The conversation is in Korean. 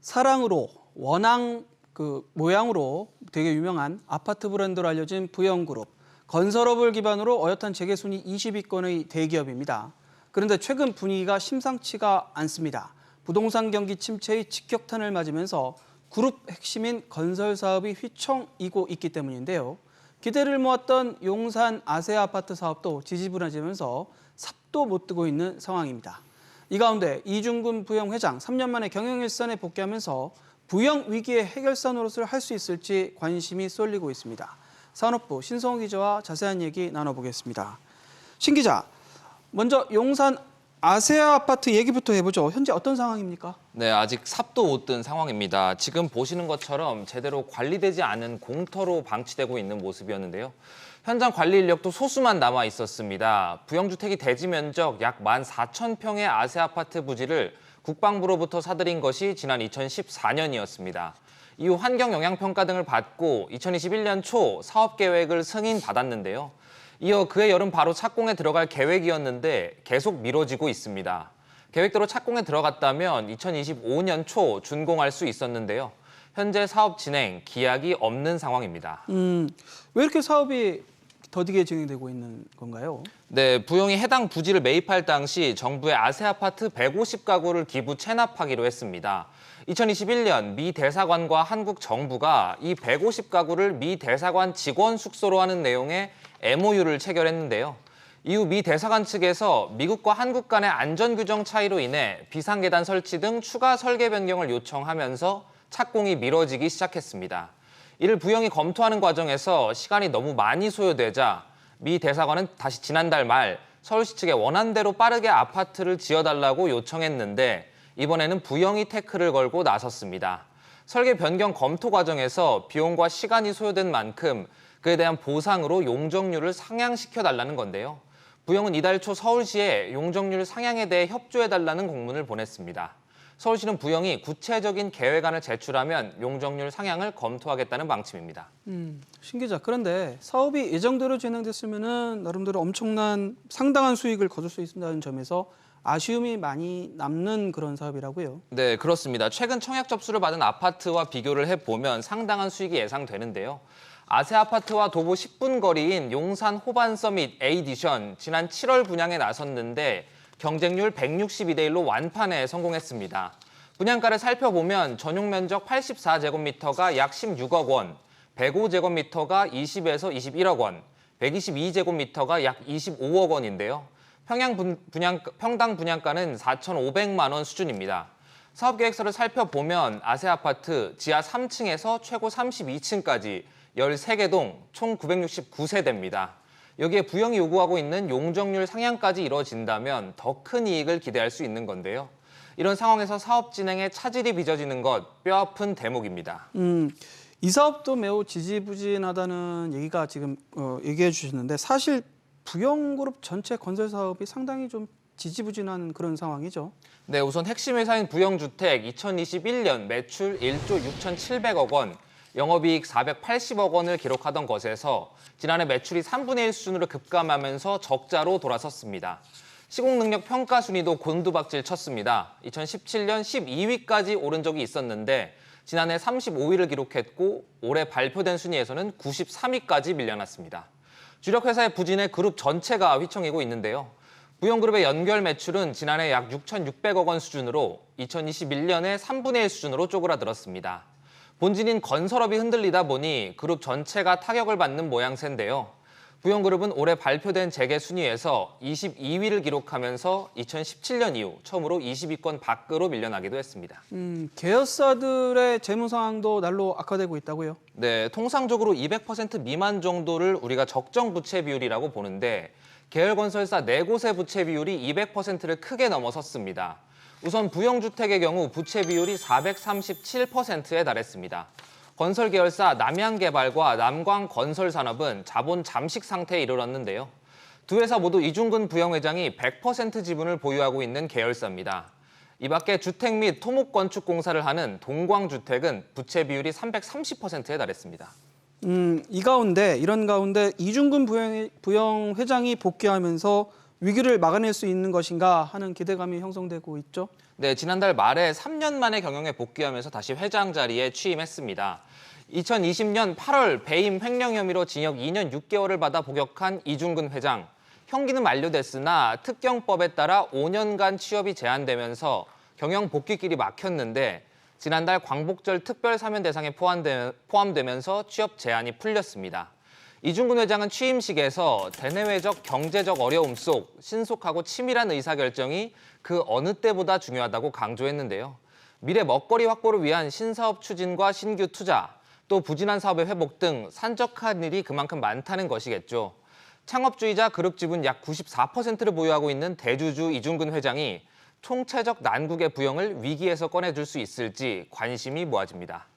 사랑으로 원앙 모양으로 되게 유명한 아파트 브랜드로 알려진 부영그룹. 건설업을 기반으로 어엿한 재계순위 20위권의 대기업입니다. 그런데 최근 분위기가 심상치가 않습니다. 부동산 경기 침체의 직격탄을 맞으면서 그룹 핵심인 건설 사업이 휘청이고 있기 때문인데요. 기대를 모았던 용산 아세아 아파트 사업도 지지부진하면서 삽도 못 뜨고 있는 상황입니다. 이 가운데 이중근 부영 회장 3년 만에 경영일선에 복귀하면서 부영 위기의 해결사 노릇을 할 수 있을지 관심이 쏠리고 있습니다. 산업부 신성호 기자와 자세한 얘기 나눠보겠습니다. 신 기자, 먼저 용산 아세아 아파트 얘기부터 해보죠. 현재 어떤 상황입니까? 네, 아직 삽도 못 든 상황입니다. 지금 보시는 것처럼 제대로 관리되지 않은 공터로 방치되고 있는 모습이었는데요. 현장 관리 인력도 소수만 남아 있었습니다. 부영주택이 대지 면적 약 14,000평의 아세아 아파트 부지를 국방부로부터 사들인 것이 지난 2014년이었습니다. 이후 환경영향평가 등을 받고 2021년 초 사업계획을 승인받았는데요. 이어 그해 여름 바로 착공에 들어갈 계획이었는데 계속 미뤄지고 있습니다. 계획대로 착공에 들어갔다면 2025년 초 준공할 수 있었는데요. 현재 사업 진행, 기약이 없는 상황입니다. 왜 이렇게 사업이 더디게 진행되고 있는 건가요? 네, 부영이 해당 부지를 매입할 당시 정부의 아세아 아파트 150가구를 기부 체납하기로 했습니다. 2021년 미 대사관과 한국 정부가 이 150가구를 미 대사관 직원 숙소로 하는 내용의 MOU를 체결했는데요. 이후 미 대사관 측에서 미국과 한국 간의 안전규정 차이로 인해 비상계단 설치 등 추가 설계 변경을 요청하면서 착공이 미뤄지기 시작했습니다. 이를 부영이 검토하는 과정에서 시간이 너무 많이 소요되자 미 대사관은 다시 지난달 말 서울시 측에 원안대로 빠르게 아파트를 지어달라고 요청했는데 이번에는 부영이 태클을 걸고 나섰습니다. 설계 변경 검토 과정에서 비용과 시간이 소요된 만큼 그에 대한 보상으로 용적률을 상향시켜달라는 건데요. 부영은 이달 초 서울시에 용적률 상향에 대해 협조해달라는 공문을 보냈습니다. 서울시는 부영이 구체적인 계획안을 제출하면 용적률 상향을 검토하겠다는 방침입니다. 신 기자, 그런데 사업이 예정대로 진행됐으면 나름대로 엄청난 상당한 수익을 거둘 수 있다는 점에서 아쉬움이 많이 남는 그런 사업이라고요. 네, 그렇습니다. 최근 청약 접수를 받은 아파트와 비교를 해보면 상당한 수익이 예상되는데요. 아세아 아파트와 도보 10분 거리인 용산 호반 서밋 A디션 지난 7월 분양에 나섰는데 경쟁률 162대 1로 완판에 성공했습니다. 분양가를 살펴보면 전용 면적 84제곱미터가 약 16억 원, 105제곱미터가 20에서 21억 원, 122제곱미터가 약 25억 원인데요. 평당 분양가는 4,500만 원 수준입니다. 사업계획서를 살펴보면 아세아 아파트 지하 3층에서 최고 32층까지 13개 동 총 969세대입니다. 여기에 부영이 요구하고 있는 용적률 상향까지 이뤄진다면 더 큰 이익을 기대할 수 있는 건데요. 이런 상황에서 사업 진행에 차질이 빚어지는 것 뼈아픈 대목입니다. 이 사업도 매우 지지부진하다는 얘기가 지금 얘기해 주셨는데 사실 부영그룹 전체 건설 사업이 상당히 좀 지지부진한 그런 상황이죠. 네, 우선 핵심 회사인 부영주택 2021년 매출 1조 6,700억 원, 영업이익 480억 원을 기록하던 것에서 지난해 매출이 3분의 1 수준으로 급감하면서 적자로 돌아섰습니다. 시공능력 평가 순위도 곤두박질 쳤습니다. 2017년 12위까지 오른 적이 있었는데 지난해 35위를 기록했고 올해 발표된 순위에서는 93위까지 밀려났습니다. 주력 회사의 부진에 그룹 전체가 휘청이고 있는데요. 부영그룹의 연결 매출은 지난해 약 6,600억 원 수준으로 2021년에 3분의 1 수준으로 쪼그라들었습니다. 본진인 건설업이 흔들리다 보니 그룹 전체가 타격을 받는 모양새인데요. 부영그룹은 올해 발표된 재계 순위에서 22위를 기록하면서 2017년 이후 처음으로 20위권 밖으로 밀려나기도 했습니다. 계열사들의 재무 상황도 날로 악화되고 있다고요? 네, 통상적으로 200% 미만 정도를 우리가 적정 부채 비율이라고 보는데 계열건설사 4곳의 부채 비율이 200%를 크게 넘어섰습니다. 우선 부영주택의 경우 부채 비율이 437%에 달했습니다. 건설 계열사 남양개발과 남광건설산업은 자본 잠식 상태에 이르렀는데요. 두 회사 모두 이중근 부영회장이 100% 지분을 보유하고 있는 계열사입니다. 이 밖에 주택 및 토목건축공사를 하는 동광주택은 부채 비율이 330%에 달했습니다. 이런 가운데 이중근 부영 회장이 복귀하면서 위기를 막아낼 수 있는 것인가 하는 기대감이 형성되고 있죠. 네, 지난달 말에 3년 만에 경영에 복귀하면서 다시 회장 자리에 취임했습니다. 2020년 8월 배임 횡령 혐의로 징역 2년 6개월을 받아 복역한 이중근 회장. 형기는 만료됐으나 특경법에 따라 5년간 취업이 제한되면서 경영 복귀길이 막혔는데 지난달 광복절 특별 사면 대상에 포함되면서 취업 제한이 풀렸습니다. 이중근 회장은 취임식에서 대내외적 경제적 어려움 속 신속하고 치밀한 의사결정이 그 어느 때보다 중요하다고 강조했는데요. 미래 먹거리 확보를 위한 신사업 추진과 신규 투자, 또 부진한 사업의 회복 등 산적한 일이 그만큼 많다는 것이겠죠. 창업주이자 그룹 지분 약 94%를 보유하고 있는 대주주 이중근 회장이 총체적 난국의 부영을 위기에서 꺼내줄 수 있을지 관심이 모아집니다.